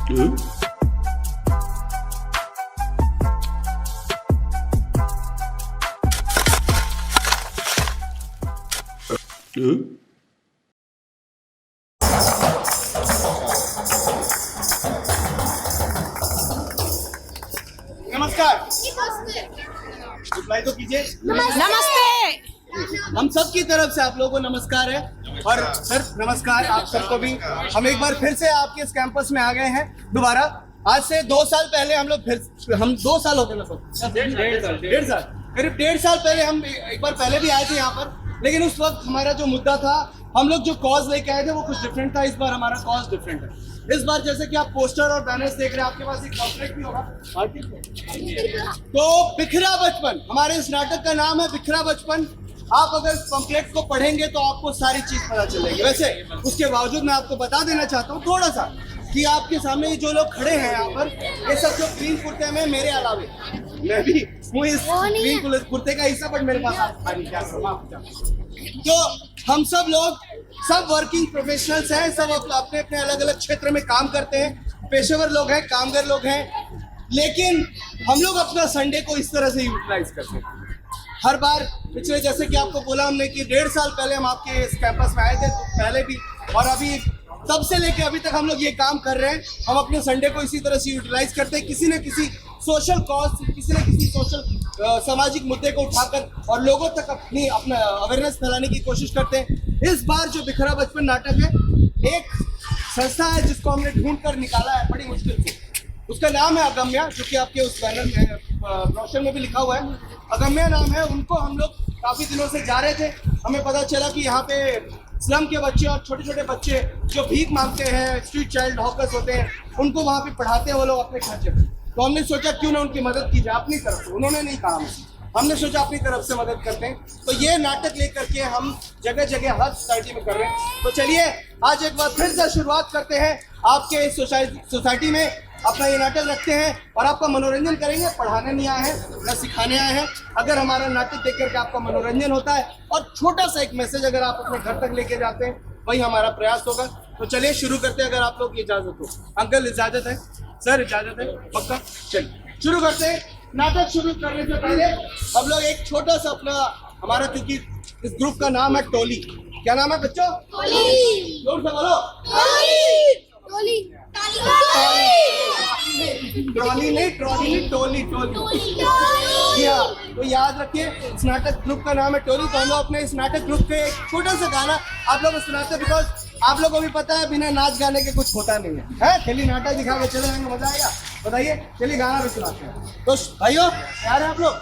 हम्म? हम्म? नमस्कार, रिप्लाई तो कीजिए। नमस्ते। हम सब की तरफ से आप लोगों को नमस्कार है। और सर नमस्कार आप सबको भी। हम एक बार फिर से आपके इस कैंपस में आ गए हैं दोबारा। आज से 2 साल पहले हम लोग हम 2 साल हो गए लगभग, डेढ़ साल, करीब 1.5 साल पहले हम एक बार पहले भी आए थे यहाँ पर। लेकिन उस वक्त हमारा जो मुद्दा था, हम लोग जो कॉज लेके आए थे वो कुछ डिफरेंट था। इस बार हमारा कॉज डिफरेंट है। इस बार जैसे कि आप पोस्टर और बैनर्स देख रहे हैं, आपके पास एक पॉम्फलेट भी होगा। तो बिखरा बचपन, हमारे इस नाटक का नाम है बिखरा बचपन। आप अगर इस पम्फलेट को पढ़ेंगे तो आपको सारी चीज पता चलेगी। वैसे उसके बावजूद मैं आपको बता देना चाहता हूँ थोड़ा सा कि आपके सामने ये जो लोग खड़े हैं यहाँ पर, ये सब जो ग्रीन कुर्ते में मेरे अलावे, मैं भी हूँ इस ग्रीन कुर्ते का हिस्सा, बट मेरे पास तो हम सब लोग सब वर्किंग प्रोफेशनल्स हैं। सब अपने अपने अलग अलग क्षेत्र में काम करते हैं, पेशेवर लोग हैं, कामगार लोग हैं। लेकिन हम लोग अपना संडे को इस तरह से यूटिलाइज करते हैं। हर बार पिछले, जैसे कि आपको बोला हमने कि 1.5 साल पहले हम आपके इस कैंपस में आए थे, तो पहले भी और अभी तब से लेके अभी तक हम लोग ये काम कर रहे हैं। हम अपने संडे को इसी तरह से यूटिलाइज करते हैं, किसी न किसी सोशल कॉज, किसी न किसी सोशल सामाजिक मुद्दे को उठाकर और लोगों तक अपना अवेयरनेस फैलाने की कोशिश करते हैं। इस बार जो बिखरा बचपन नाटक है, एक संस्था है जिसको हमने ढूंढ कर निकाला है बड़ी मुश्किल से। उसका नाम है अगम्या, जो कि आपके उस बैनर में, ब्रोशर में भी लिखा हुआ है। अगम्या नाम है। उनको हम लोग काफी दिनों से जा रहे थे। हमें पता चला कि यहाँ पे स्लम के बच्चे और छोटे छोटे बच्चे जो भीख मांगते हैं, स्ट्रीट चाइल्ड हॉकर्स होते हैं, उनको वहाँ पे पढ़ाते हैं वो लोग अपने खर्चे पे। तो हमने सोचा क्यों ना उनकी मदद की जाए अपनी तरफ से। उन्होंने नहीं कहा, हमने सोचा अपनी तरफ से मदद करते हैं। तो ये नाटक लेकर के हम जगह जगह हर सोसाइटी में कर रहे हैं। तो चलिए आज एक बार फिर से शुरुआत करते हैं। आपके सोसाइटी में अपना ये नाटक रखते हैं और आपका मनोरंजन करेंगे। पढ़ाने नहीं आए हैं, न सिखाने आए हैं। अगर हमारा नाटक देख करके आपका मनोरंजन होता है और छोटा सा एक मैसेज अगर आप अपने घर तक लेके जाते हैं, वही हमारा प्रयास होगा। तो चलिए शुरू करते हैं, अगर आप लोग की इजाजत हो। अंकल इजाजत है? सर इजाजत है? पक्का? चलिए शुरू करते हैं। नाटक शुरू करने से पहले हम लोग एक छोटा सा अपना, हमारा क्योंकि इस ग्रुप का नाम है टोली। क्या नाम है बच्चों? टोली। जोर से बोलो। टोली। ट्रॉली नहीं, टोली। जी हाँ, तो याद रखिए इस नाटक ग्रुप का नाम है टोली। तो हम लोग अपने इस नाटक ग्रुप के एक छोटा सा गाना आप लोग को सुनाते हैं, बिकॉज आप लोगों को भी पता है बिना नाच गाने के कुछ होता नहीं है। चलिए नाटक दिखा के चले जाएंगे, मजा आएगा। बताइए, चलिए गाना भी सुनाते हैं। तो भाइयों तैयार है आप लोग?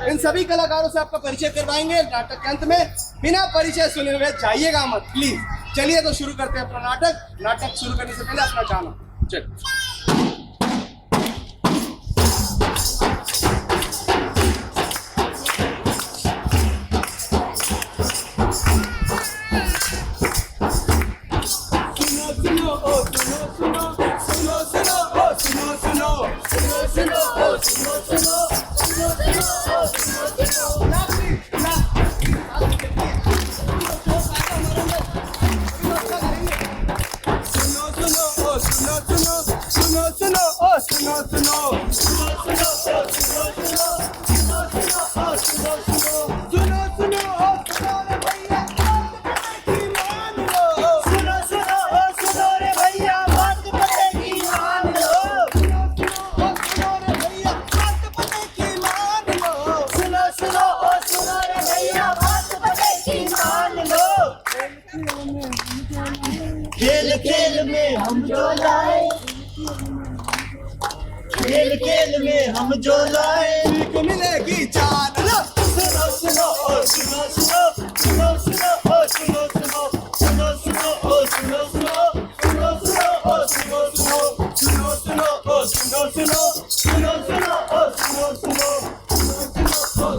इन सभी कलाकारों से आपका परिचय करवाएंगे नाटक के अंत में। बिना परिचय सुने हुए जाइएगा मत प्लीज। चलिए तो शुरू करते हैं अपना नाटक। नाटक शुरू करने से पहले अपना गाना चलिए। खेल खेल में हम जो लाए, खेल खेल में हम जो लाए, मिलेगी जान। सुनो सुनो ओ सुनो सुनो, सुनो सुनो ओ सुनो सुनो, सुनो सुनो ओ सुनो सुनो, सुनो सुनो ओ सुनो सुनो, सुनो सुनो ओ सुनो सुनो, सुनो सुनो ओ सुनो सुनो, सुनो सुनो ओ सुनो सुनो, सुनो सुनो ओ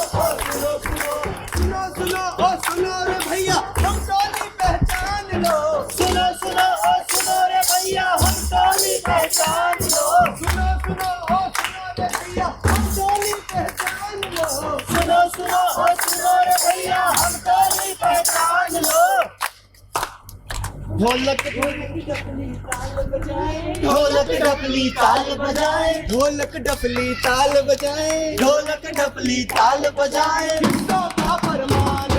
सुनो सुनो, सुनो सुनो ओ सुनो रे भैया हम टोली पहचान लो। सुनो सुनो ओ सुनो रे भैया हम टोली पहचान लो। सुनो सुनो ओ सुनो रे भैया हम टोली पहचान लो। सुनो ढोलक ढोलक डफली ताल बजाए, ढोलक डफली ताल बजाए, ढोलक डफली ताल बजाए, ढोलक डफली ताल बजाए, हिंदों का फरमान।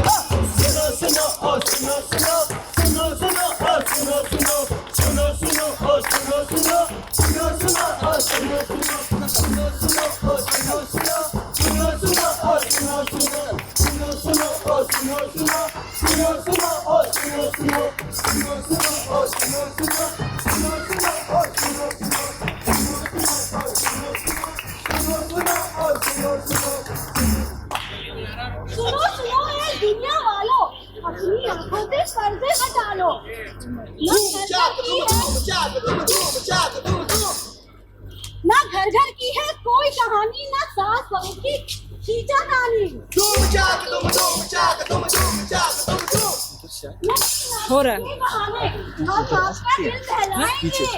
सुनो सुनो ओ सुनो सुनो सुनो सुनो ओ सुनो सुनो सुनो सुनो ओ सुनो सुनो सुनो सुनो ओ सुनो सुनो सुनो सुनो ओ सुनो सुनो सुनो सुनो ओ सुनो सुनो सुनो सुनो ओ सुनो सुनो सुनो सुनो ओ सुनो सुनो सुनो सुनो ओ सुनो सुनो सुनो सुनो ओ सुनो सुनो सुनो सुनो ये दुनिया वालों, अपनी आंखों से पर्दे हटा लो। ना घर घर की है कोई कहानी, ना सास बहू की खींचा तानी। हो रहा है। हम आपका दिल बहलाएंगे,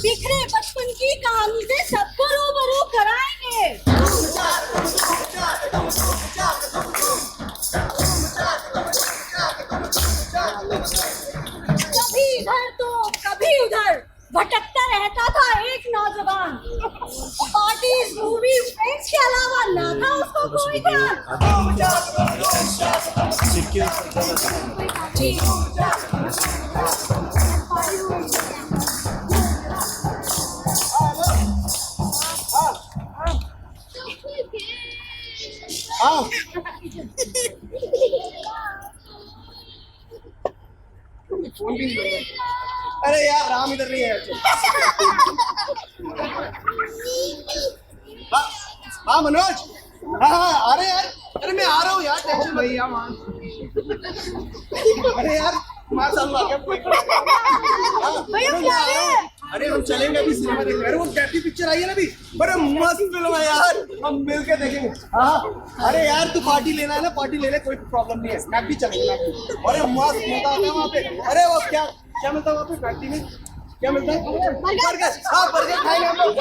बिखरे बचपन की कहानी से सबको रूबरू कराएंगे। कभी इधर तो कभी उधर भटकता रहता था एक नौजवान। पार्टीज, मूवीज, फ्रेंड्स के अलावा ना था उसको कोई ध्यान। हाँ फोन भी नहीं कर रहा। अरे यार राम इधर नहीं है। हाँ मनोज, हाँ अरे यार, अरे मैं आ रहा हूँ यार, टेंशन भैया मान। अरे यार मार साल आ गया। भैया क्या है? अरे हम चलेंगे अभी सिनेमा देखने। अरे वो कैसी पिक्चर आई है ना अभी, बड़े मस्त फिल्म है यार, हम मिलके देखेंगे। हाँ अरे यार तू पार्टी लेना है ना, पार्टी ले ले, कोई प्रॉब्लम नहीं है, मैं भी चलेंगे। अरे मस्त मजा आता है वहाँ पे। अरे वो क्या क्या मिलता है वहाँ पे पार्टी में, क्या मिलता है? बर्गर। हाँ बर्गर खाएंगे हम लोग।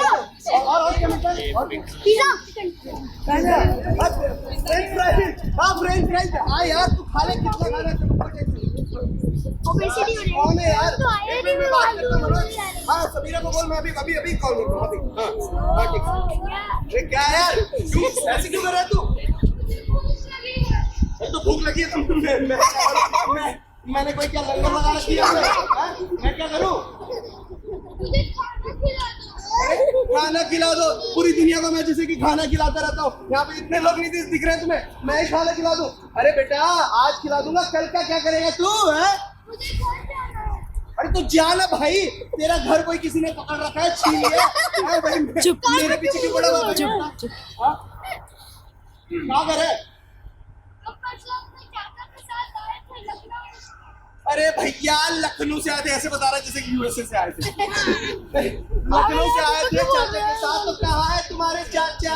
और क्या मिलता है? और पिज़्ज़ा, फ्रेंच फ्राइज। हाँ फ्रेंच फ्राइज। हाँ यार तू खा ले, कितना खाना है? ओबेसिटी हो रही है। कौन है यार? तो आए मैं नहीं बात करता हूँ मनोज। मालूम। हाँ समीरा को बोल, मैं अभी अभी अभी कॉल करता हूँ। हाँ ठीक है। अरे क्या यार तू ऐसे क्यों कर रहा है तू? तो भूख लगी है तो मैंने कोई क्या लंगर लगा रखी है? मैं क्या करूँ? खाना खिला दो पूरी दुनिया को। मैं जैसे कि खाना खिलाता रहता हूँ, यहाँ पे इतने लोग नहीं दिख रहे तुम्हें, मैं ही खाना खिला दूँ? अरे बेटा आज खिला दूंगा, कल का क्या करेगा तू? है अरे तो जाना भाई, तेरा घर कोई किसी ने पकड़ रखा है, छीन लिया। चुप। मेरे पीछे क्यों पड़ा हुआ? चुप। क्या करे? अरे भैया लखनऊ से आए थे, ऐसे बता रहा है जैसे कि यूएसए से आए थे। लखनऊ से आए थे चाचा के साथ। तो कहाँ है तुम्हारे चाचा?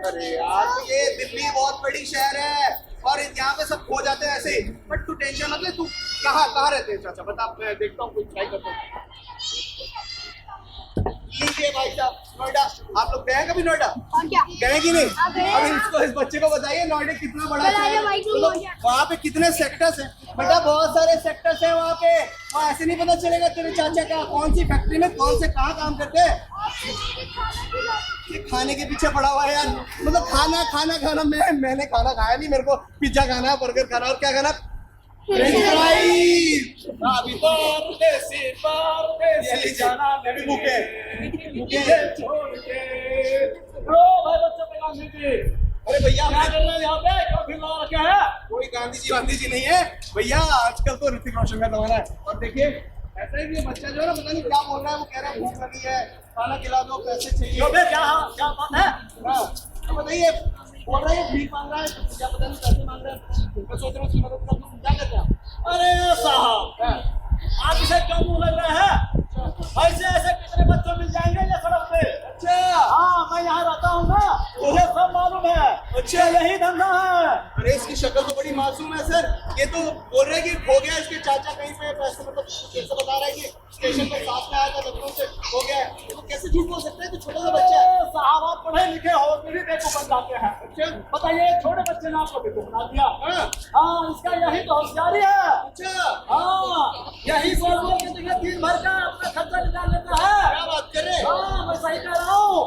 अरे यार ये दिल्ली बहुत बड़ी शहर है और यहाँ पे सब खो जाते हैं ऐसे ही। बट तू टेंशन मत ले। तू कहाँ रहते हैं चाचा? बता, मैं देखता हूँ, कुछ ट्राई करता हूँ। लीजिए भाई साहब, नोएडा। आप लोग गए कभी नोएडा? और क्या? गए कि नहीं? गए। अब इसको इस बच्चे को बताइए नोएडा कितना बड़ा बताइए शहर है। भाई, तुम मतलब हो गया। वहाँ पे कितने सेक्टर्स हैं? बेटा बहुत सारे सेक्टर्स हैं वहाँ पे। वहाँ ऐसे नहीं पता चलेगा तेरे चाचा का कौन सी फैक्ट्री में कौन से कहाँ काम करते हैं। ये खाने के पीछे पड़ा हुआ है यार। मतलब खाना मैंने खाना खाया नहीं। मेरे को पिज्जा खाना है, बर्गर खाना, और क्या खाना? French fries. अभी तो दिल्ली जाना, मैं भी भूखे छोड़ के रो भाई बच्चों पे गांधी जी। अरे भैया क्या कर रहे हैं यहाँ पे? क्यों फिर लगा रखे हैं? कोई गांधी जी नहीं है भैया। आजकल तो ऋतिक रोशन का जमाना है। और देखिए ऐसा ही ये बच्चा जो है ना, पता नहीं क्या बोल रहा है। वो कह रहा है भूख लगी है, खाना खिला दो, पैसे चाहिए। क्यों बे, क्या बात है? हाँ तो बताइए, बोल रहा है भीख मांग रहा है, क्या पता नहीं पैसे मांग रहा है। मैं सोच रहा हूँ उसकी मदद कर दूँ। क्या करते हैं आप? अरे साहब आप इसे क्यों मुंह लग रहे हैं? ऐसे ऐसे कितने बच्चे मिल जाएंगे ये सड़क पे। अच्छा हाँ मैं यहाँ रहता हूँ ना, मुझे सब मालूम है। अच्छा यही धंधा है। अरे इसकी शक्ल तो बड़ी मासूम है सर। ये तो बोल रहे हैं कि खो गया इसके चाचा कहीं पे, ऐसे मतलब कैसे बता रहा है कि स्टेशन पर साथ में आया था, लखनऊ से खो गया है। ये तो कैसे झूठ बोल सकते हैं? तो छोटा सा बच्चा है। साहब आप पढ़े लिखे हो फिर भी बेवकूफ बन जाते हैं। अच्छा बताइए छोटे बच्चे ने आपको बेवकूफ बना दिया। हाँ हाँ इसका यही तो होशियारी है। अच्छा हाँ यही बोल बोल के तो ये दिन भर का अपना खर्चा निकाल लेता है। क्या बात कर रहे हैं? हाँ मैं सही कह रहा हूँ।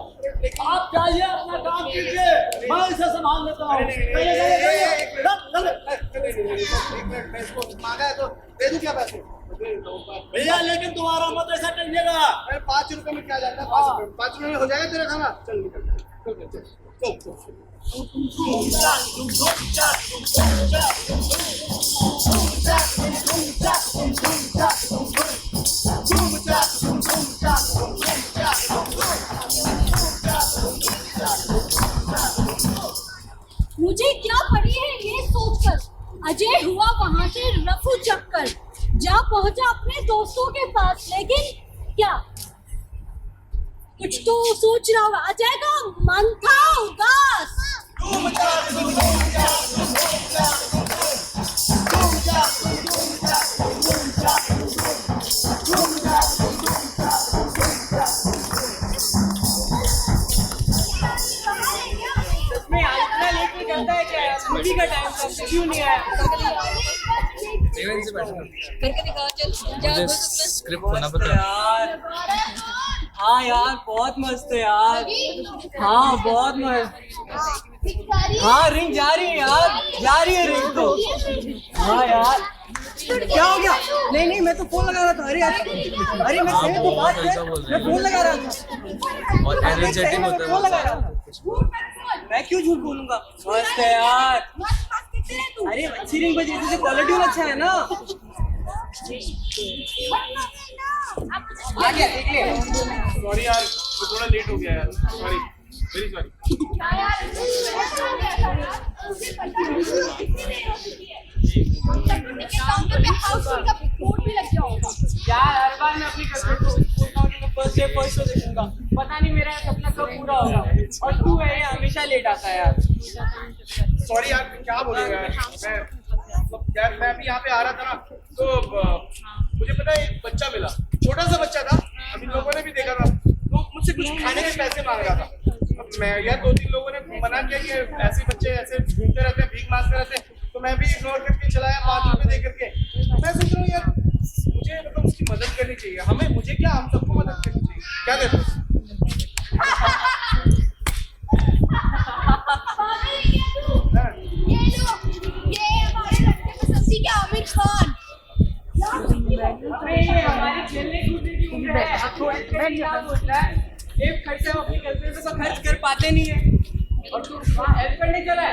आप जाइए अपना काम कीजिए, मैं इसे संभाल लेता हूँ। मैं इसको मांगा है तो दे दूं क्या पैसे? भैया लेकिन दोबारा मत ऐसा करिएगा। अरे 5 रुपए में क्या जाता है? 5 रुपए में हो जाएगा तेरा खाना। चल निकल चल चल चल चल। मुझे क्या पड़ी है ये सोचकर अजय हुआ वहां से रफू चक्कर, जा पहुंचा अपने दोस्तों के पास, लेकिन क्या कुछ तो सोच रहा होगा। अजय का मन था उदास। मूवी का टाइम था क्यों नहीं आया? करके दिखाओ चल। मुझे स्क्रिप्ट होना पता यार। हाँ यार बहुत मस्त है यार। हाँ बहुत मस्त। हाँ रिंग जा रही है यार, जा रही है रिंग तो। हाँ यार क्या हो गया? नहीं नहीं मैं तो फोन लगा रहा था। अरे अरे मैं सही तो बात है, मैं फोन लगा रहा था और एनर्जेटिक होता है फोन लगा रहा था। मैं क्यों झूठ बोलूंगा? मस्त है यार। अरे अच्छी रिंग बज रही थी, क्वालिटी अच्छा है ना। आ गया देख ले। सॉरी यार मैं थोड़ा लेट हो गया यार, सॉरी वेरी सॉरी। यार हर बार मैं अपनी गर्लफ्रेंड को बोलता हूँ कि मैं फर्स्ट डे फर्स्ट शो देखूंगा, पता नहीं मेरा सपना कब पूरा होगा। और तू है ये हमेशा लेट आता है यार। सॉरी यार क्या बोलेगा यार, मैं अभी यहाँ पे आ रहा था ना तो मुझे पता है एक बच्चा मिला, छोटा सा बच्चा था, अभी लोगों ने भी देखा था, तो मुझसे कुछ खाने के पैसे मांग रहा था। अब मैं यार 2-3 लोगों ने मना किया कि ऐसे बच्चे ऐसे घूमते रहते हैं, भीख मांगते रहते हैं, तो मैं भी इग्नोर करके चलाया 5 रुपए दे करके। मैं सोच रहा हूँ यार मुझे मतलब उसकी मदद करनी चाहिए, मुझे क्या हम सबको मदद करनी चाहिए, क्या कहते हो? आमिर खान अरे ये हमारी खेलने कूदने की उम्र है। अब तो ऐसे क्या होता है, एक खर्चा हम अपनी गर्लफ्रेंड पे तो खर्च कर पाते नहीं है, और तू हेल्प करने चला है।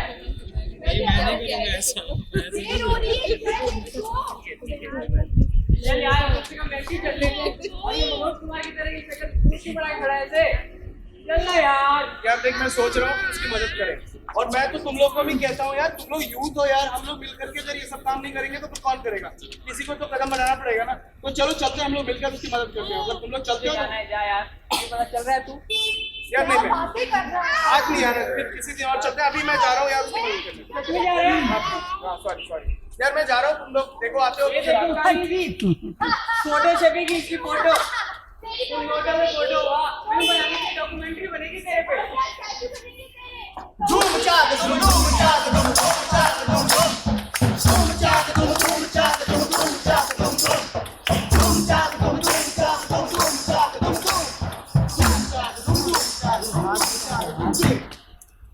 चल यार मुझसे का मैसेज कर ले। और ये मनोज कुमार की तरह की शक्ल कुर्सी बढ़ा खड़ा है ऐसे। चल ना यार। यार देख मैं सोच रहा हूँ कि उसकी मदद करें, और मैं तो तुम लोग को भी कहता हूँ यार, तुम लोग यूथ हो यार, हम लोग मिलकर के अगर ये सब काम नहीं करेंगे तो फिर कौन करेगा? किसी को तो कदम बढ़ाना पड़ेगा ना। तो चलो चलते हैं हम लोग मिलकर उसकी मदद करते हैं। अगर तुम लोग चलते हो जाना है जा यार, तुझे पता चल रहा है तू। यार नहीं मैं आज नहीं यार, फिर किसी दिन और चलते हैं। अभी मैं जा रहा हूँ यार उसकी मदद करने। सच में जा रहे हैं? हाँ सॉरी यार मैं जा रहा हूँ, तुम लोग देखो आते हो तो फोटो छपेगी इसकी फोटो। तुम फोटो में फोटो हुआ, फिल्म बनाने की डॉक्यूमेंट्री बनेगी तेरे पे। धूम चाक धूम धूम चाक धूम धूम चाक धूम धूम धूम चाक धूम धूम चाक धूम धूम चाक धूम धूम धूम चाक धूम धूम चाक धूम धूम चाक धूम धूम धूम चाक धूम धूम चाक धूम धूम।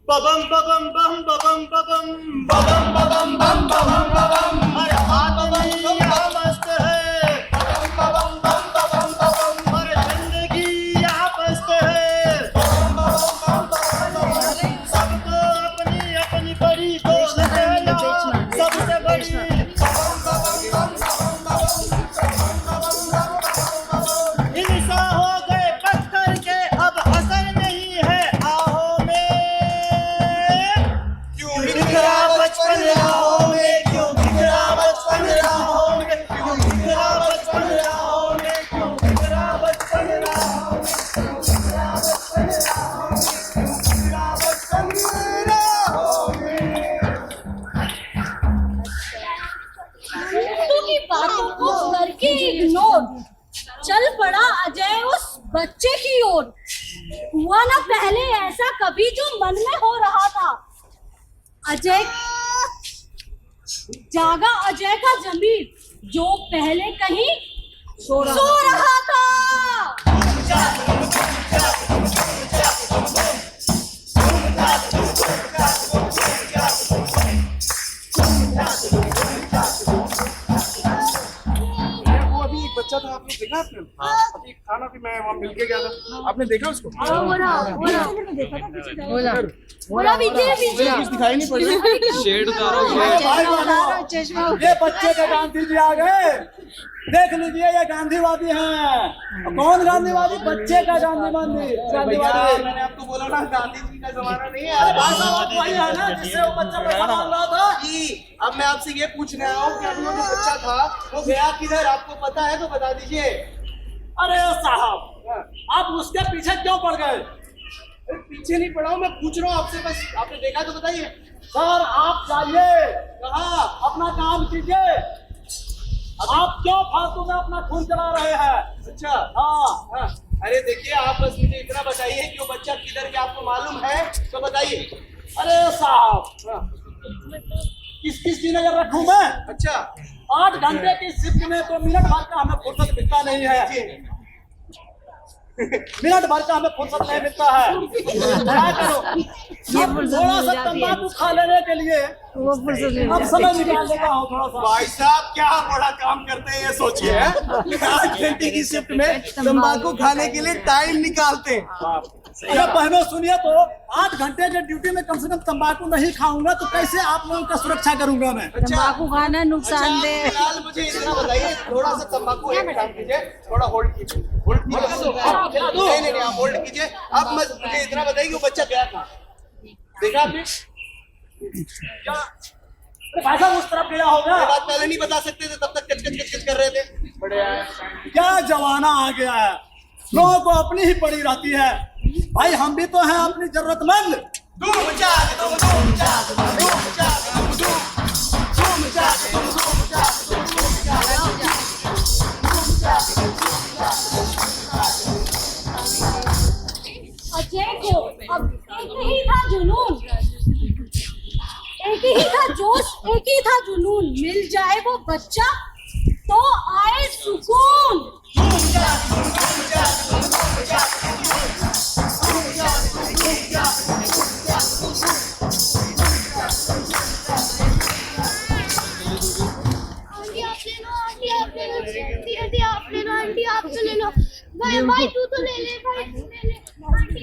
बबम बबम बम बबम बबम बबम बबम बम बबम बबम अरे आदमी यहाँ मस्त है। बबम बबम बम बबम बबम अरे जिंदगी यहाँ मस्त है। बबम बबम बम बबम बबम सबको अपनी अपनी बड़ी अभी जो मन में हो रहा था, अजय जागा अजय का जमीर जो पहले कहीं सो रहा था। वो अभी एक बच्चा था, आपने देखा? आपने अभी था ना, अभी मैं वहाँ मिल के गया था, आपने देखा उसको? कुछ दिखाई नहीं पड़ रहा। शेड उतारो। ये बच्चे के गांधी जी आ गए, देख लीजिए ये गांधीवादी हैं। कौन गांधीवादी? बच्चे का गांधीवादी। मैंने आपको बोला ना, गांधी जी का जमाना नहीं है। भाई साहब आप वही है ना जिससे वो बच्चा पैसा मांग रहा था? जी, अब मैं आपसे ये पूछ रहा हूँ कि अभी वो जो बच्चा था वो गया किधर, आपको पता है तो बता दीजिए। अरे साहब, आप उसके पीछे क्यों पड़ गए? पीछे नहीं पड़ा हूँ, मैं पूछ रहा हूँ आपसे, बस आपने देखा तो बताइए। सर आप जाइए, कहाँ? अपना काम कीजिए। आप क्यों फालतू में अपना खून चला रहे हैं? अच्छा, हाँ, हाँ। अरे देखिए, आप बस मुझे इतना बताइए कि वो बच्चा किधर गया, आपको मालूम है तो बताइए। अरे साहब, हाँ, किस की नजर रखूं मैं? अच्छा, 8 घंटे की शिफ्ट में तो मिनट भर का हमें फुर्सत मिलता नहीं है। मिनट भर का हमें फुर्सत नहीं मिलता है। क्या करो, अब थोड़ा सा तंबाकू खा लेने के लिए अब समय निकाल लेता हूँ थोड़ा सा। भाई साहब क्या बड़ा काम करते हैं ये सोचिए। 8 घंटे की शिफ्ट में तंबाकू खाने के लिए टाइम निकालते हैं। अरे बहनों सुनिए तो, 8 घंटे के ड्यूटी में कम से कम तंबाकू नहीं खाऊंगा तो कैसे आप लोगों का सुरक्षा करूंगा मैं? तंबाकू खाना नुकसानदेह। फिलहाल मुझे इतना बताइए, थोड़ा सा तंबाकू एक काम कीजिए, थोड़ा होल्ड कीजिए, होल्ड कीजिए। नहीं, आप होल्ड कीजिए। अब मुझे इतना बताइए कि वो बच्चा गया था, देखा आपने? भाई साहब उस तरफ गया होगा। ये बात पहले नहीं बता सकते थे, तब तक कच कर रहे थे। बड़े क्या जमाना आ गया है, लोगों को अपनी ही पड़ी रहती है। भाई हम भी तो हैं अपनी जरूरतमंद। अजय को अब एक ही था जुनून, एक ही था जोश, एक ही था जुनून। मिल जाए वो बच्चा तो आए सुकून। आंटी आप तो ले लो। भाई तू तो ले ले, भाई तू ले ले। आंटी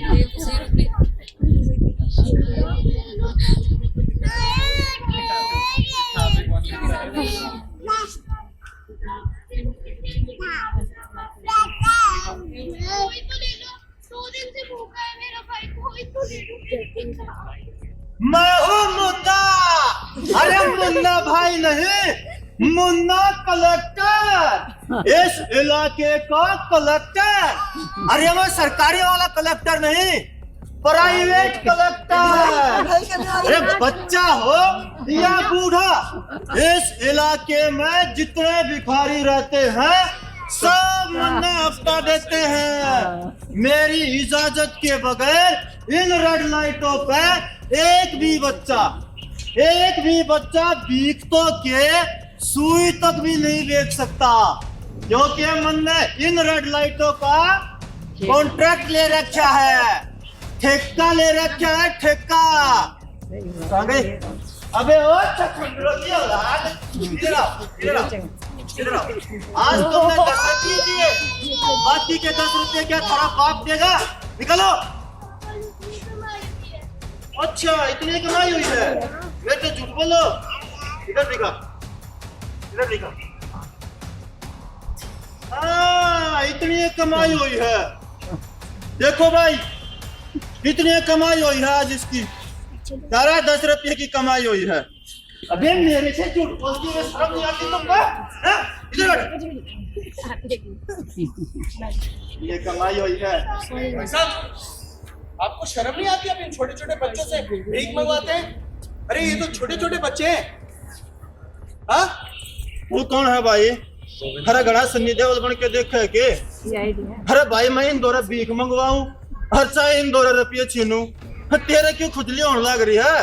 कोई तो ले लो, 2 दिन से भूखा है मेरा भाई, कोई तो ले लो। मैं हूँ मुन्ना। अरे मुन्ना भाई नहीं, मुन्ना कलेक्टर, इस इलाके का कलेक्टर। अरे वो सरकारी वाला कलेक्टर नहीं, प्राइवेट कलेक्टर। अरे बच्चा हो या बूढ़ा, इस इलाके में जितने भिखारी रहते हैं सब मुन्ना हफ्ता देते हैं। मेरी इजाजत के बगैर इन रेड लाइटों पे एक भी बच्चा भीख तो के सुई तक भी नहीं बेच सकता, क्योंकि मैंने इन रेड लाइटों का कॉन्ट्रैक्ट ले रखा है, ठेका ले रखा है, ठेका। अबे ओ इधर आओ। आज तुमने 10 रुपये दिए, बाकी के 10 रुपये क्या थोड़ा बाप देगा? निकलो। अच्छा इतनी कमाई हुई है, मैं तो झूठ बोलो। इधर दिखा। हाँ इतनी कमाई हुई है, देखो भाई इतनी कमाई हुई है आज इसकी, सारा 10 रुपये की कमाई हुई है। अबे मेरे से झूठ बोलती है, शर्म नहीं आती तुमको? इधर ये कमाई हुई है। भाई साहब आपको शर्म नहीं आती? आप इन छोटे छोटे बच्चों से भीख मंगवाते हैं? अरे ये तो छोटे छोटे बच्चे हैं। हाँ, वो कौन है भाई? हरा घड़ा सन्नी देवल बन के देखे के? अरे भाई मैं इन 2 भीख मंगवाऊं, हर चाहे इन 2 रुपये छीनू, तेरे क्यों खुजली होने लग रही है?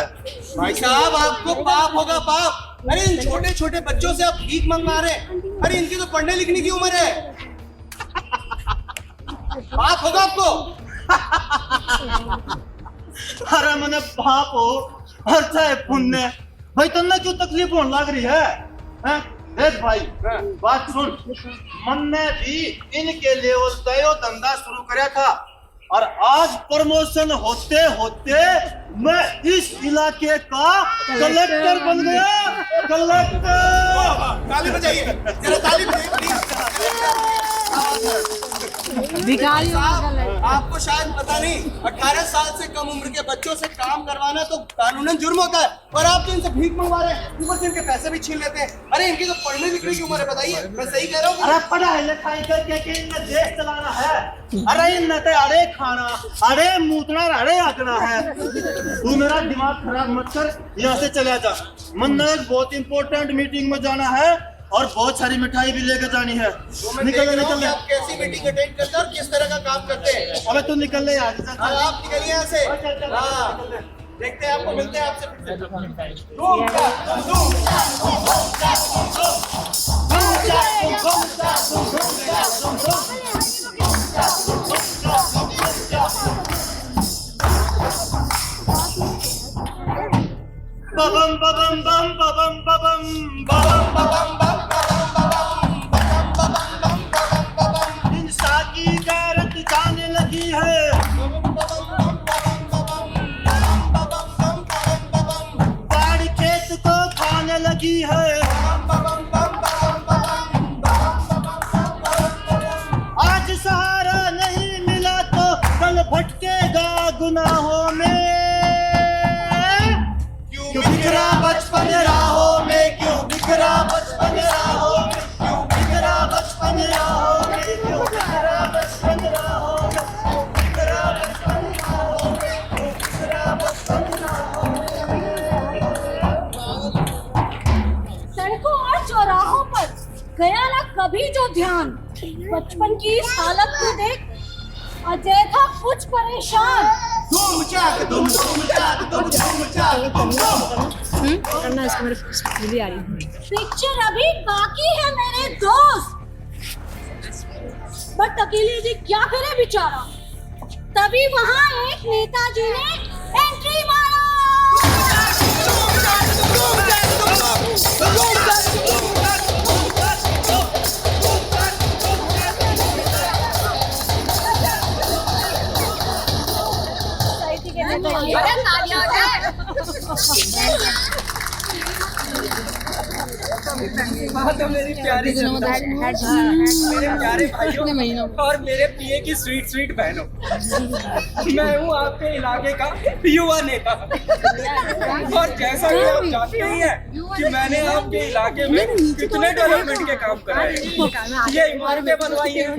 भाई साहब आपको पाप होगा पाप। अरे इन छोटे छोटे बच्चों से आप भीख मंगवा रहे हैं। अरे इनकी तो पढ़ने लिखने की उम्र है। पाप होगा आपको। अरे मैंने पाप हो और चाहे पुण्य, भाई तुमने क्यों तकलीफ होने लग रही है? हैं? देख भाई बात सुन, मन ने भी इनके लेवल तय धंधा शुरू कराया था और आज प्रमोशन होते होते मैं इस इलाके का कलेक्टर बन गया। कलेक्टर ताली बजाइए, जरा ताली बजाइए। भिखारी आपको शायद पता नहीं, 18 साल से कम उम्र के बच्चों से काम करवाना तो कानूनन जुर्म होता है, और आप तो इनसे भीख मंगवा रहे हैं, ऊपर से इनके पैसे भी छीन लेते हैं। अरे इनकी तो पढ़ने लिखने की उम्र है, बताइए मैं सही कह रहा हूँ? अरे पढ़ाई लिखाई करके के इनने देश चलाना है। अरे इनने तो अरे खाना, अरे मूतना, अरे आगना है। तू मेरा दिमाग खराब मत कर, यहाँ से चला जा। मन ने एक बहुत इंपॉर्टेंट मीटिंग में जाना है और बहुत सारी मिठाई भी लेकर जानी है। निकल निकल। आप कैसी मीटिंग अटेंड करते हैं और किस तरह का काम करते हैं? अबे तू निकल ले यार। हाँ, आप निकलिए यहाँ से। हाँ, देखते हैं आपको, मिलते हैं आपसे फिर बबम बबम बम बबम बबम बबम बबम बम। इंसान की गैरत जाने लगी है। बाढ़ खेत को खाने लगी है। आज सहारा नहीं मिला तो कल भटकेगा गुनाहों में। क्यों बिखरा बचपन राहों में, क्यों बिखरा बचपन राहों में, क्यों बिखरा बचपन राहों में, क्यों बिखरा बचपन राहों में, क्यों बिखरा बचपन राहों में, क्यों बिखरा बचपन राहों में। सड़कों और चौराहों पर गया ना कभी जो ध्यान, बचपन की इस हालत को देख अजय था कुछ परेशान। करना इसको मेरे भी आ रही है। पिक्चर अभी बाकी है मेरे दोस्त, बट अकेले जी क्या करे बेचारा। तभी वहाँ एक नेताजी ने एंट्री मारा। अरे तालियां हो जाए। तो मेरी प्यारी जनता, मेरे प्यारे भाइयों और मेरे पिए की स्वीट स्वीट बहनों, मैं हूँ आपके इलाके का युवा नेता। और जैसा कि आप जानते ही हैं कि मैंने आपके इलाके में कितने डेवलपमेंट के काम कराए। ये इमारतें बनवाई हैं,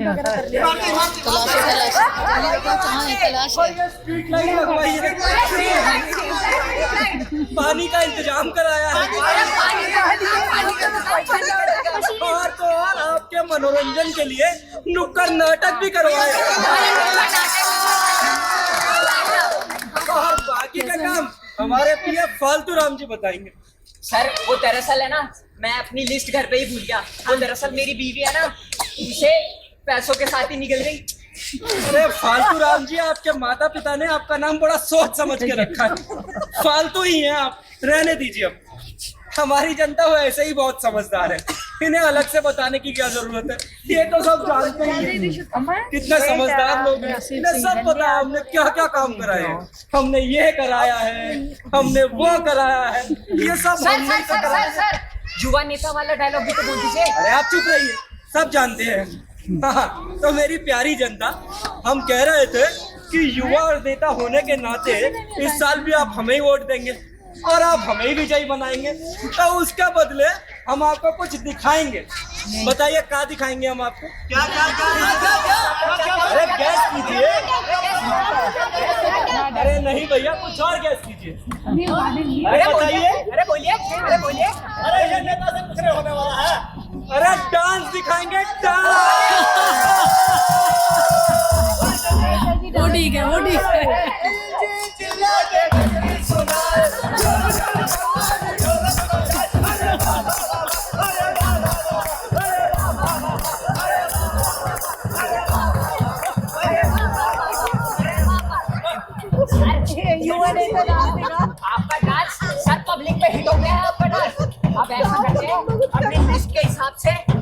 और ये स्ट्रीट लाइट लगवाई है, पानी का इंतजाम कराया है, और तो और आपके मनोरंजन के लिए नुक्कड़ नाटक भी करवाए। और बाकी का काम हमारे पीए फालतू राम जी बताएंगे। सर वो दरअसल है ना, मैं अपनी लिस्ट घर पे ही भूल गया। वो दरअसल मेरी बीवी है ना, उसे पैसों के साथ ही निकल गई। अरे फालतू राम जी, आपके माता पिता ने आपका नाम बड़ा सोच समझ के रखा है। फालतू ही हैं आप, रहने दीजिए। अब हमारी जनता वो ऐसे ही बहुत समझदार है, इन्हें अलग से बताने की क्या जरूरत है, ये तो सब जानते ही हैं कितने समझदार लोग हैं। इन्हें सब पता है हमने क्या क्या काम कराए हैं। हमने ये कराया है, हमने वो कराया है, ये सब हमने कराया है। युवा नेता वाला डायलॉग भी तो बोल दीजिए। अरे आप चुप रहिए, सब जानते हैं। हाँ, तो मेरी प्यारी जनता, हम कह रहे थे कि युवा और नेता होने के नाते इस साल भी आप हमें ही वोट देंगे और आप हमें ही विजयी बनाएंगे, तो उसके बदले हम आपको कुछ दिखाएंगे। बताइए क्या दिखाएंगे हम आपको? क्या क्या क्या? अरे गैस कीजिए। अरे नहीं भैया, कुछ और गैस कीजिए। अरे बताइए। अरे बोलिए, अरे बोलिए। अरे ये नेता से कुछ नहीं होने वाला है। अरे डांस दिखाएंगे, डांस। वो ठीक है, वो ठीक है।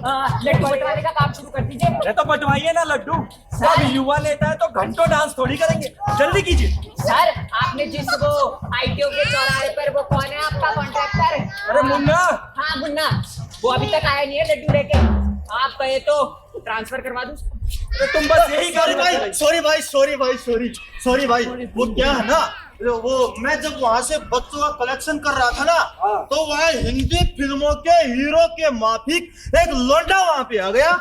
लड्डू बंटवाने का काम शुरू कर दीजिए। अरे तो बंटवाइए ना लड्डू। सब युवा नेता है तो घंटों डांस थोड़ी करेंगे, जल्दी कीजिए। सर आपने जिस वो आईटीओ के चौराहे पर वो कौन है आपका कॉन्ट्रैक्टर? अरे मुन्ना। हाँ मुन्ना, वो अभी तक आया नहीं है लड्डू लेके। आप कहे तो ट्रांसफर करवा दूं। तो तुम बस यही सॉरी भाई, कर। सॉरी भाई, वो क्या है ना, वो मैं जब वहाँ से बच्चों का कलेक्शन कर रहा था ना, तो वहाँ हिंदी फिल्मों के हीरो के माफिक एक लौंडा वहाँ पे आ गया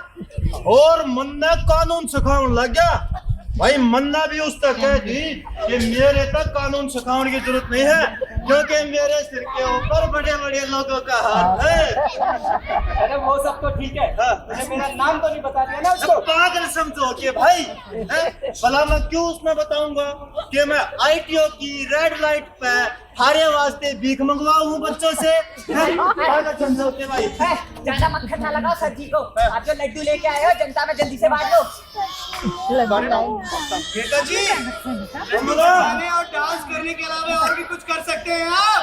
और मन्ना कानून सिखाने लग गया। भाई मन्ना भी उस तक कह दी कि मेरे तक कानून सिखाने की जरूरत नहीं है, क्योंकि मेरे सिर के ऊपर बड़े बड़े लोगों का हाथ है। अरे वो सब तो ठीक है, तुमने मेरा नाम तो नहीं बता दिया ना उसको। पागल समझो कि भाई भला मैं क्यों उसमें बताऊंगा कि मैं आईटीओ की रेड लाइट पे हारे वास्ते भीख मंगवाऊं हूँ बच्चों से। पागल समझो कि भाई। ज्यादा मक्खन ना लगाओ सर जी को। आप जो लड्डू लेके आए हो जनता में जल्दी से बांट दो। बेटा जी, गाने और डांस करने के अलावा और भी कुछ कर सकते हैं आप।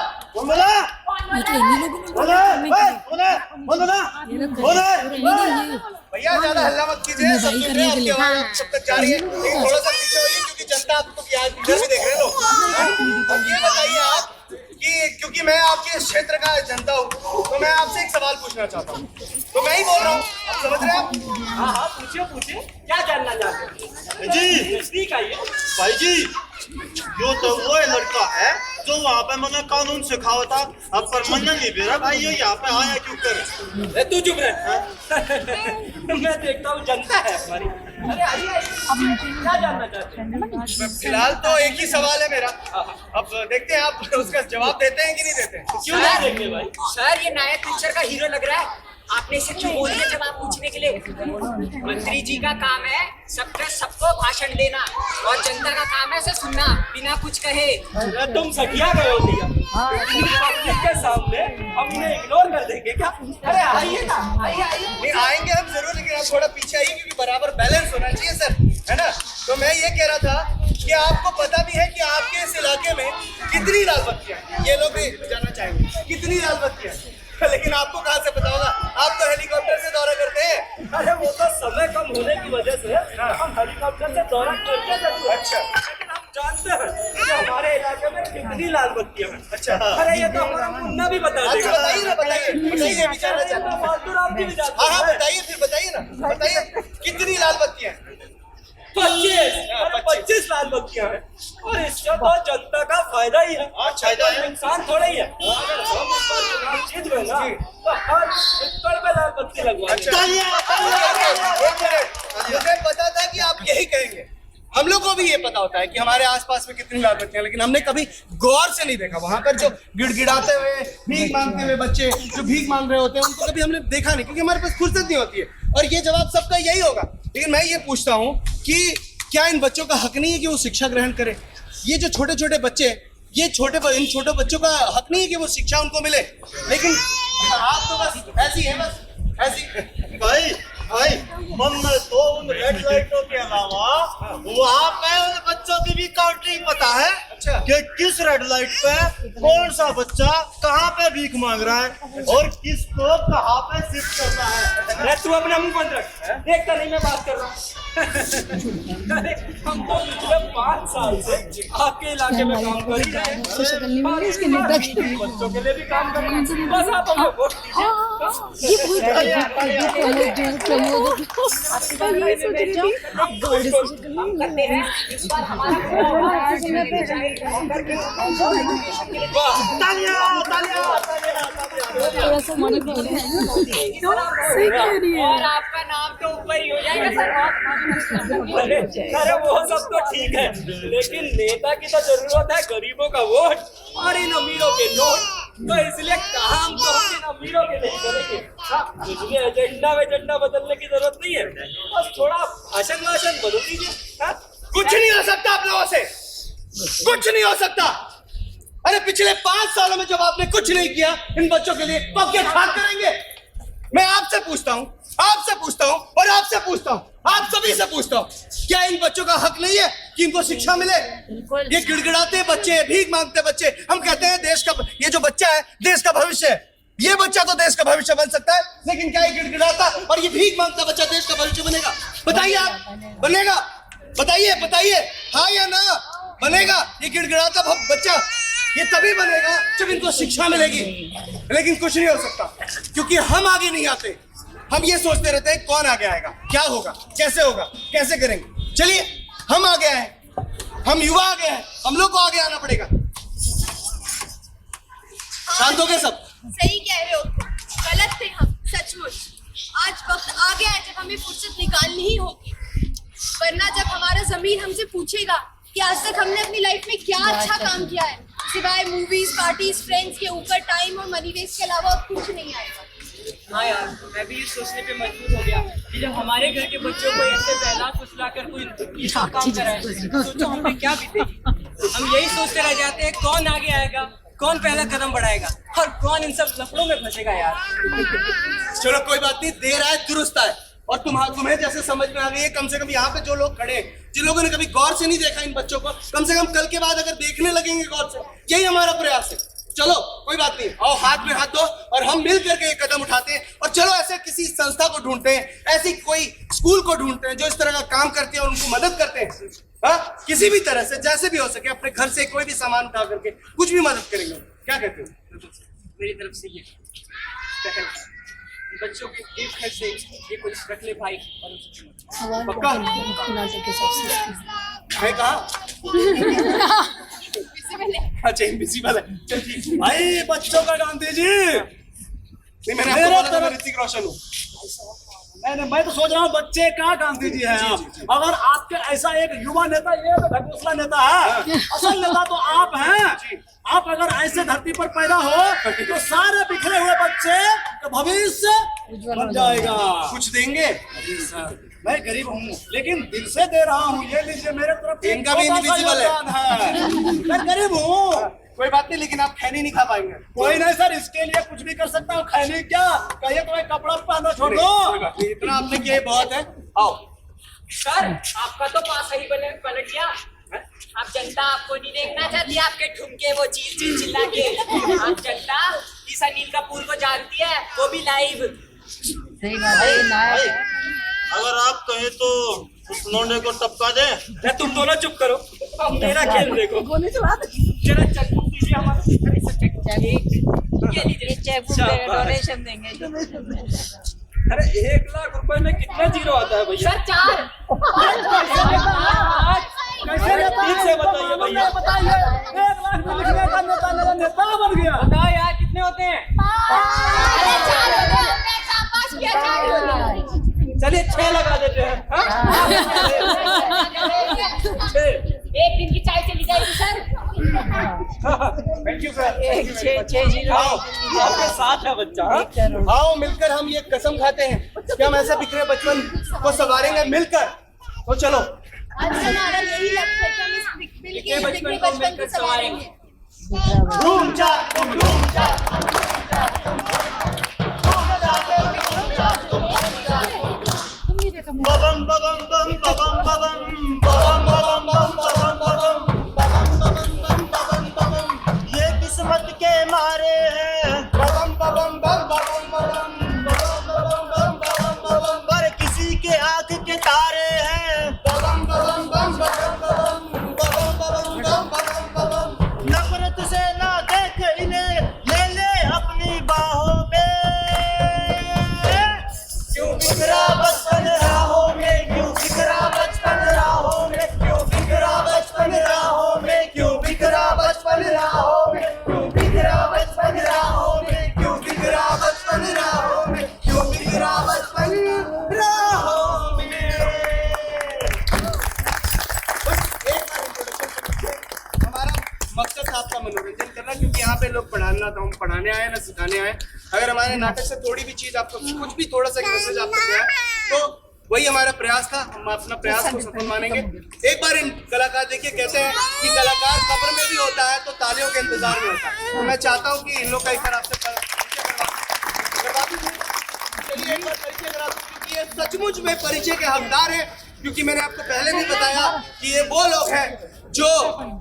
भैया ज्यादा हल्ला मत कीजिए, सब सुन रहे हैं आपकी आवाज सब तक जा रही है, लेकिन थोड़ा सा पीछे होइए क्योंकि जनता आपको इधर भी देख रहे हैं लोग। अब ये बताइए आप कि क्योंकि मैं आपके इस क्षेत्र का जनता हूँ, तो मैं आपसे एक सवाल पूछना चाहता हूँ, तो मैं ही बोल रहा हूँ, आप समझ रहे हैं आप? हाँ हाँ पूछिए, क्या जानना चाहते हैं? जी ठीक है भाई जी, यो तो वो लड़का है जो वहाँ पे मैंने कानून सिखाया था, अब पर मन नहीं बेरा भाई ये यहाँ पे आया क्यों कर? तू चुप रह। मैं देखता हूँ जनता है हमारी। अरे आइए, क्या जानना चाहते हैं? फिलहाल तो एक ही सवाल है मेरा, अब देखते हैं आप उसका जवाब देते हैं कि नहीं देते हैं। क्यों नहीं देंगे भाई? सर ये नया पिक्चर का हीरो लग रहा है, आपने इसे क्यों बोल दिया जवाब पूछने के लिए? मंत्री जी का काम है सबको भाषण देना और जनता का काम है उसे सुनना बिना कुछ कहे। अरे तुम सठिया गए हो भैया, पब्लिक के सामने हम इन्हें इग्नोर कर देंगे क्या? अरे आइए ना, आइए। नहीं आएंगे हम जरूर, लेकिन आप थोड़ा पीछे आइए क्योंकि बराबर बैलेंस होना चाहिए सर, है ना? तो मैं ये कह रहा था कि आपको पता भी है कि आपके इस इलाके में कितनी लाल बत्तियां हैं, ये लोग भी जानना चाहेंगे कितनी लाल बत्तियां हैं। लेकिन आपको कहाँ से पता होगा, आप तो हेलीकॉप्टर से दौरा करते हैं। अरे वो तो समय कम होने की वजह से हम हेलीकॉप्टर से दौरा करते हैं। अच्छा, लेकिन हम जानते हैं कि हमारे इलाके में कितनी लाल बत्तियां हैं। अच्छा। अरे ये तो हमारा मुन्ना भी बता देगा। बताइए ना, बताइए, इसीलिए भी जानना चाहता हूं। फालतू राम जी भी जानते हाँ हैं। बताइए, फिर बताइए ना, बताइए कितनी लाल बत्तियां हैं? 25 लाल बत्तियां हैं और इससे तो जनता का फायदा ही है। अच्छा, फायदा है। नुकसान थोड़ा ही है। अगर हम इस बार चुनाव जीत गए ना तो हर नुक्कड़ पे लाल बत्ती लगवाएंगे। मुझे पता था कि आप यही कहेंगे, हम लोग को भी ये पता होता है कि हमारे आसपास में कितनी लाल बत्तियां, लेकिन हमने कभी गौर से नहीं देखा वहां पर जो गिड़गिड़ाते हुए भीख मांगते हुए बच्चे जो भीख मांग रहे होते हैं उनको कभी हमने देखा नहीं, क्योंकि हमारे पास फुर्सत नहीं होती है। और ये जवाब सबका यही होगा, लेकिन मैं ये पूछता हूँ कि क्या इन बच्चों का हक नहीं है कि वो शिक्षा ग्रहण करें? ये जो छोटे छोटे बच्चे, इन छोटे बच्चों का हक नहीं है कि वो शिक्षा उनको मिले? लेकिन आप तो बस ऐसी है, बस ऐसी। भाई मन तो उन रेड लाइटों के अलावा वहाँ पे उन बच्चों की भी काउंटिंग पता है। अच्छा। कि किस रेड लाइट पे कौन सा बच्चा कहाँ पे भीख मांग रहा है और किसको कहाँ पे शिफ्ट करना है। अरे तू अपना मुंह बंद रख, देखता नहीं मैं बात कर रहा हूँ। अरे हम तो पिछले 5 साल से आपके इलाके में काम कर ही रहे हैं। बच्चों के लिए भी काम कर रहे हैं, बस आप हमें वोट थोड़ा सा और आपका नाम तो ऊपर ही हो जाएगा सर। अरे वो सब तो ठीक है, लेकिन नेता की तो जरूरत है गरीबों का वोट और इन अमीरों के नोट। तो इसलिए काम तो हम इन अमीरों के नहीं करेंगे। इसलिए एजेंडा बदलने की जरूरत नहीं है, बस थोड़ा भाषण बदल दीजिए। कुछ नहीं हो सकता आप लोगों से, कुछ नहीं हो सकता। अरे पिछले 5 सालों में जब आपने कुछ नहीं किया इन बच्चों के लिए, तो अब क्या खाक करेंगे? मैं आपसे पूछता हूँ और आपसे पूछता हूँ, आप सभी से पूछता हूँ, क्या इन बच्चों का हक नहीं है कि इनको शिक्षा मिले? ये गिड़गिड़ाते बच्चे, भीख मांगते बच्चे, हम कहते हैं देश का, ये जो बच्चा है देश का भविष्य है, ये बच्चा तो देश का भविष्य बन सकता है, लेकिन क्या ये गिड़गिड़ाता और ये भीख मांगता बच्चा देश का भविष्य बनेगा? बताइए आप, बनेगा? बताइए बताइए, हाँ या ना? बनेगा? ये गिड़गिड़ाता बच्चा ये तभी बनेगा जब इनको शिक्षा मिलेगी, लेकिन कुछ नहीं हो सकता क्योंकि हम आगे नहीं आते। हम ये सोचते रहते हैं कौन आगे आएगा, क्या होगा, कैसे होगा, कैसे करेंगे। चलिए हम आगे आए, हम युवा आगे हैं, हम लोग को आगे आना पड़ेगा। शांत हो गए सब? सही कह रहे हो, गलत थे हम सचमुच। आज वक्त आ गया है जब हमें फुर्सत निकालनी ही होगी, वरना जब हमारा जमीन हमसे पूछेगा कि आज तक हमने अपनी लाइफ में क्या अच्छा काम किया है, सिवाय मूवीज, पार्टीज, फ्रेंड्स के ऊपर टाइम और मनी वेस्ट के अलावा और कुछ नहीं आएगा। हाँ यार, मैं भी ये सोचने पे मजबूर हो गया कि जब हमारे घर के बच्चों को ऐसे बहला फुसला कर कोई काम कराए, सोचो हम पे क्या बीतेगी। हम यही सोचते रह जाते हैं कौन आगे आएगा, कौन पहला कदम बढ़ाएगा और कौन इन सब लफड़ों में फंसेगा यार। चलो कोई बात नहीं, देर आए दुरुस्त आए। और तुम्हें जैसे समझ में आ गई है, कम से कम यहाँ पे जो लोग खड़े हैं, जिन लोगों ने कभी गौर से नहीं देखा इन बच्चों को, कम से कम कल के बाद अगर देखने लगेंगे गौर से, यही हमारा प्रयास है। चलो कोई बात नहीं, आओ हाथ में हाथ दो और हम मिल करके एक कदम उठाते हैं और चलो ऐसे किसी संस्था को ढूंढते हैं, ऐसी कोई स्कूल को ढूंढते हैं जो इस तरह का काम करती है और उनको मदद करते हैं। हाँ, किसी भी तरह से जैसे भी हो सके अपने घर से कोई भी सामान उठा करके कुछ भी मदद करेंगे। क्या कहते हो? मेरी तरफ से ये बच्चों के एक घर से ये कुछ रख ले भाई। पक्का है? कहा? अच्छा इनविजिबल है। चल ठीक भाई बच्चों का गांधी जी, नहीं, मैंने आपको बोला था मैं ऋतिक रोशन हूँ। मैं तो सोच रहा हूँ बच्चे का गांधी जी हैं आप। अगर आपके ऐसा एक युवा नेता, ये तो ढकोसला नेता है, असल नेता तो आप हैं। आप अगर ऐसे धरती पर पैदा हो तो सारे बिखरे हुए बच्चे का भविष्य बन जाएगा। कुछ देंगे? मैं गरीब हूँ लेकिन दिल से दे रहा हूँ, ये लीजिए मेरे तरफ से इनका भी इनविजिबल है। मैं गरीब हूँ। कोई बात नहीं, लेकिन आप खैनी नहीं खा पाएंगे। कोई नहीं सर, इसके लिए कुछ भी कर सकता हूँ। खैनी क्या कहिए, तो एक कपड़ा पहनना छोड़ दो। कोई बात नहीं, इतना आपने किया बहुत है। आओ सर, आपका तो पास ही पलट गया। आप जनता आपको नहीं देखना चाहती, आपके ठुमके वो चील चिल्ला के। आप जनता इस अनिल कपूर को जानती है, वो भी लाइव। सही बात है। अगर आप कहें तो उस लौंडे को टपका दे। तुम दोनों चुप करो, अब मेरा खेल देखो। जरा चेकबुक दीजिए हमारे। ये लीजिए चेकबुक डोनेशन देंगे। अरे 1 लाख रुपए में कितना जीरो आता है भैया? सर 4। कैसे ठीक से बताइए भैया। बताइए, 1 लाख में लिखने का नेता मेरा नेता बन गया। बताओ यार कितने होते हैं? चलिए 6 लगा देते हैं। एक दिन की चाय चली जाएगी सर। Thank you sir. 6 आपके साथ है बच्चा। आओ मिलकर हम ये कसम खाते हैं कि हम ऐसे बिखरे बचपन को संवारेंगे मिलकर। तो चलो आज हमारा यही लक्ष्य है कि हम इस बिखरे बचपन को संवारेंगे। घूम जा घूम जा। बबम बबम बम बबम बबम बबम बबम बम बबम बबम। ये किस्मत के मारे हैं बम बम बम बम बम बम, पर किसी के आंख के तारे हैं। बम बम बम बम। नफरत से ना देख इन्हें, ले ले अपनी बाहों में। क्यों बिखरा बचपन राहों में, क्यों बिखरा बचपन राहों में, क्यों बिखरा बचपन राहों में, क्यों बिखरा बचपन राहों में, क्यों बिखरा बचपन राहों में, क्यों बिखरा बचपन राहों में, क्यों बिखरा बचपन राहों में। हमारा मकसद था आपका मनोरंजन करना, क्योंकि यहाँ पे लोग पढ़ाना तो हम पढ़ाने आए ना सिखाने आए। अगर हमारे नाटक से थोड़ी भी चीज आपको कुछ भी थोड़ा सा मैसेज आपको गया तो वही हमारा प्रयास था। हम अपना प्रयास को सफल मानेंगे। एक बार इन कलाकार देखिए, कहते हैं कि कलाकार कब्र में भी होता है तो तालियों के इंतजार में होता है। तो मैं चाहता हूँ कि इन लोग का एक बार आपसे परिचय करवा दूं। चलिए एक बार परिचय करा दूं। कि ये सचमुच में परिचय के हकदार हैं, क्योंकि मैंने आपको पहले भी बताया कि ये वो लोग हैं जो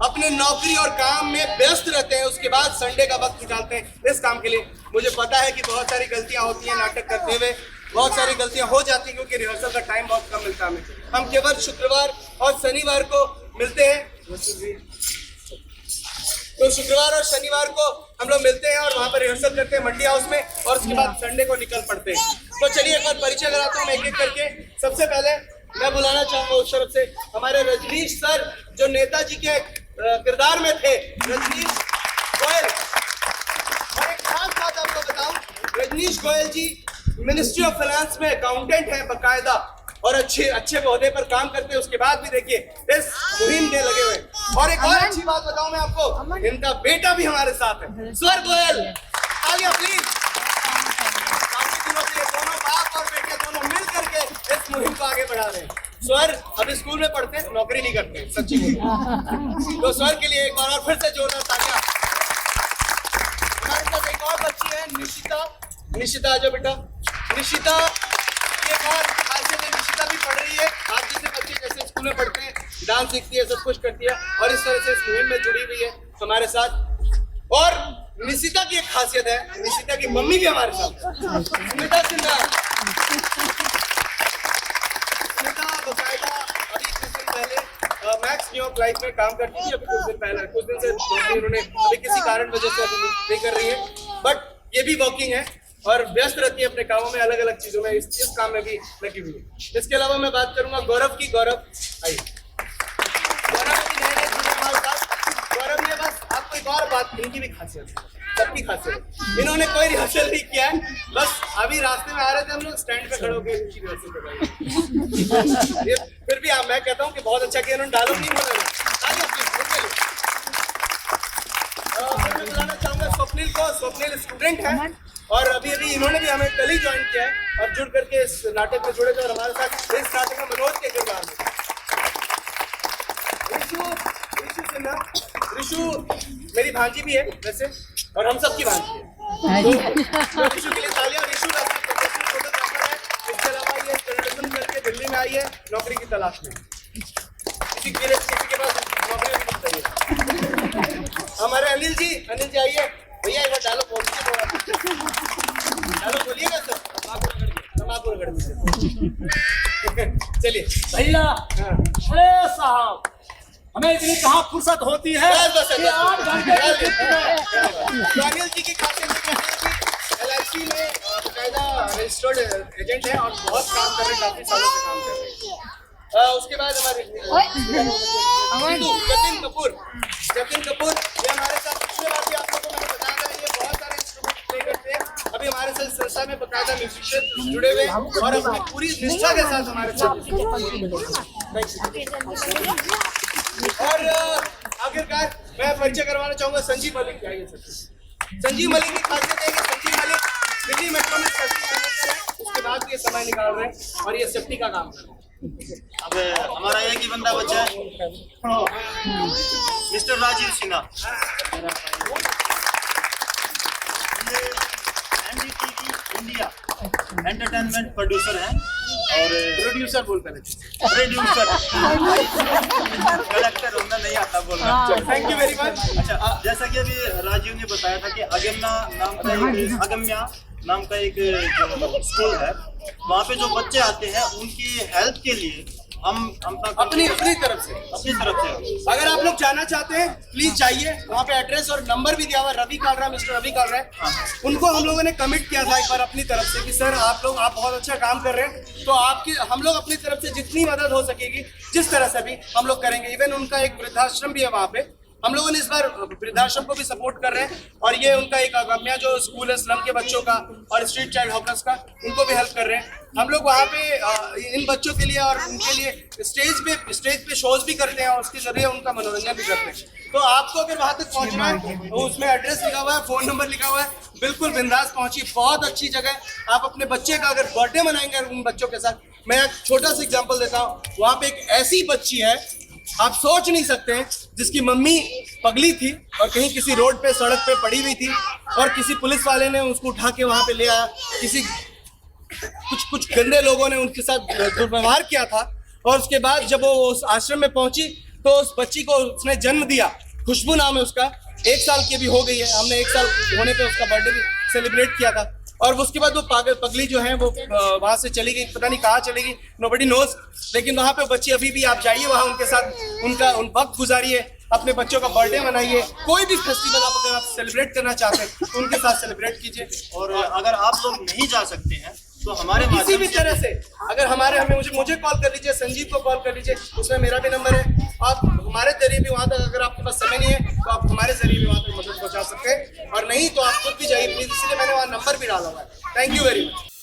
अपने नौकरी और काम में व्यस्त रहते हैं, उसके बाद संडे का वक्त निकालते हैं इस काम के लिए। मुझे पता है कि बहुत सारी गलतियां होती हैं नाटक करते हुए, बहुत सारी गलतियां हो जाती हैं क्योंकि रिहर्सल का टाइम बहुत कम मिलता है हमें। हम केवल शुक्रवार और शनिवार को मिलते हैं, तो शुक्रवार और शनिवार को हम लोग मिलते हैं और वहाँ पर रिहर्सल करते हैं मंडी हाउस में, और उसके बाद संडे को निकल पड़ते हैं। तो चलिए एक बार परिचय कराता हूँ मैं एक एक करके। सबसे पहले मैं बुलाना चाहूंगा उस तरफ से हमारे रजनीश सर, जो नेताजी के किरदार में थे, रजनीश गोयल। और एक खास बात आपको बताऊं, रजनीश गोयल जी मिनिस्ट्री ऑफ फाइनेंस में अकाउंटेंट हैं बाकायदा, और अच्छे ओहदे पर काम करते हैं। उसके बाद भी देखिए इस मुहिम में लगे हुए। और एक और अच्छी बात बताऊं मैं आपको, इनका बेटा भी हमारे साथ है, स्वर गोयल। तालियां प्लीज। काफी दिनों से दोनों बाप और बेटे दोनों मिल करके इस मुहिम को आगे बढ़ा रहे हैं। स्वर अभी स्कूल में पढ़ते हैं, नौकरी नहीं करते हैं, सच्ची बोल। तो स्वर के लिए एक बार और फिर से जोरदार तालियां। हमारे साथ एक और बच्ची है निशिता। निशिता आ जाओ बेटा। निशिता एक और खासियत है, निशिता भी पढ़ रही है। आप जैसे बच्चे जैसे स्कूल में पढ़ते हैं, डांस सीखती है, सब कुछ करती है, और इस तरह से इस मुहिम में जुड़ी हुई है हमारे साथ। और निशिता की एक खासियत है, निशिता की मम्मी भी हमारे साथ है, स्मिता सिन्हा। स्मिता बकायदा अभी कुछ दिन पहले मैक्स न्यूयॉर्क लाइफ में काम करती थी, अभी कुछ दिन से नौकरी उन्होंने अभी किसी कारण वजह से अभी नहीं कर रही है, बट ये भी वर्किंग है और व्यस्त रहती है अपने कामों में, अलग अलग चीजों में, इस काम में भी लगी हुई है। इसके अलावा मैं बात करूंगा गौरव की। गौरव आइए। गौरव की नए जुड़े हमारे साथ। गौरव ने बस आपको एक और बात, इनकी भी खासियत है, सबकी खासियत, इन्होंने कोई रिहर्सल नहीं किया है, बस अभी रास्ते में आ रहे थे हम लोग, स्टैंड पे खड़े होकर इनकी रिहर्सल करवाई। फिर भी मैं कहता हूँ कि बहुत अच्छा किया, इन्होंने डायलॉग नहीं बोला। मैं बुलाना चाहूंगा स्वप्निल को। स्वप्निल स्टूडेंट है और अभी इन्होंने भी हमें कल ही ज्वाइन किया है और जुड़ करके इस नाटक में जुड़े थे, और हमारे साथ इस नाटक में मनोज के किरदार में ऋषु सिन्हा। ऋषु मेरी भांजी भी है वैसे, और हम सबकी भांजी है, तो ऋषु के लिए तालियां। ऋषु फोटोग्राफर है, इसके अलावा ये जर्नलिज्म करके दिल्ली में आई है नौकरी की तलाश में। किसी के पास नौकरी नहीं चाहिए। हमारे अनिल जी आइए भैया, एक बार डायलॉग बोलिएगा सर, तम्बाकू रगड़ दीजिए। चलिए भैया। अरे साहब, हमें इतनी कहाँ फुर्सत होती है। अनिल जी की खासियत LIC में बाकायदा रजिस्टर्ड एजेंट है और बहुत काम कर रहे हैं, काफी सालों से काम कर रहे हैं। उसके बाद हमारे जतिन कपूर ये हमारे साथ पिछले बार भी आप लोगों को मैंने बताया था, ये बहुत सारे इंस्ट्रूमेंट प्ले करते हैं। अभी हमारे साथ संस्था में बाकायदा म्यूजिशियन जुड़े हुए हैं और अपनी पूरी निष्ठा के साथ हमारे साथ। और आखिरकार मैं परिचय करवाना चाहूंगा संजीव मलिक। जाइए सर। संजीव मलिक की खासियत है कि संजीव मलिक दिल्ली मेट्रो में मैनेजर है, उसके बाद ये समय निकाल रहे हैं और ये सेफ्टी का काम कर रहे हैं। अब हमारा एक ही बंदा बचा है, मिस्टर राजीव सिन्हा। ये NDTV इंडिया एंटरटेनमेंट प्रोड्यूसर हैं और प्रोड्यूसर बोलते हैं, प्रोड्यूसर कलेक्टर उनका नहीं आता बोलना। Thank you very much. अच्छा, जैसा कि अभी राजीव ने बताया था कि अगम्या नाम का एक जो स्कूल है, वहाँ पे जो बच्चे आते हैं उनकी हेल्प के लिए हम अपनी तरफ से अगर आप लोग जाना चाहते हैं प्लीज जाइए, वहाँ पे एड्रेस और नंबर भी दिया हुआ है। मिस्टर रवि कालरा है, उनको हम लोगों ने कमिट किया था एक बार अपनी तरफ से कि सर आप बहुत अच्छा काम कर रहे हैं, तो हम लोग अपनी तरफ से जितनी मदद हो सकेगी जिस तरह से भी हम लोग करेंगे। इवन उनका एक वृद्धाश्रम भी है वहाँ पे, हम लोगों ने इस बार वृद्धाश्रम को भी सपोर्ट कर रहे हैं, और ये उनका एक अगम्या जो स्कूल है स्लम के बच्चों का और स्ट्रीट चाइल्ड हॉकर्स का, उनको भी हेल्प कर रहे हैं। हम लोग वहाँ पे इन बच्चों के लिए और उनके लिए स्टेज पे शोज भी करते हैं और उसके जरिए उनका मनोरंजन भी करते हैं। तो आपको अगर वहाँ तक पहुँचना है तो उसमें एड्रेस लिखा हुआ है, फोन नंबर लिखा हुआ है, बिल्कुल बिंदास पहुंचिए। बहुत अच्छी जगह है। आप अपने बच्चे का अगर बर्थडे मनाएंगे उन बच्चों के साथ, मैं एक छोटा सा एग्जांपल देता हूँ। वहाँ पे एक ऐसी बच्ची है आप सोच नहीं सकते हैं, जिसकी मम्मी पगली थी और कहीं किसी रोड पे सड़क पे पड़ी हुई थी और किसी पुलिस वाले ने उसको उठा के वहाँ पे ले आया, किसी कुछ गंदे लोगों ने उनके साथ दुर्व्यवहार किया था। और उसके बाद जब वो उस आश्रम में पहुंची तो उस बच्ची को उसने जन्म दिया, खुशबू नाम है उसका, 1 साल की अभी हो गई है। हमने 1 साल होने पे उसका बर्थडे भी सेलिब्रेट किया था। और उसके बाद वो पगली जो है वो वहाँ से चली गई, पता नहीं कहाँ चली गई, नोबडी नोज। लेकिन वहाँ पे बच्ची अभी भी, आप जाइए वहाँ उनके साथ उनका वक्त गुजारिए, अपने बच्चों का बर्थडे मनाइए, कोई भी फेस्टिवल आप अगर आप सेलिब्रेट करना चाहते हैं तो उनके साथ सेलिब्रेट कीजिए। और अगर आप लोग नहीं जा सकते हैं तो हमारे किसी भी तरह से अगर हमें मुझे कॉल कर लीजिए, संजीव को कॉल कर लीजिए, उसमें मेरा भी नंबर है। आप हमारे जरिए भी वहाँ तक, अगर आपके पास समय नहीं है तो आप हमारे जरिए भी वहाँ तक मदद पहुँचा सकते हैं, और नहीं तो आप खुद भी जाइए प्लीज, इसलिए मैंने वहाँ नंबर भी डाला हुआ है। Thank you very much.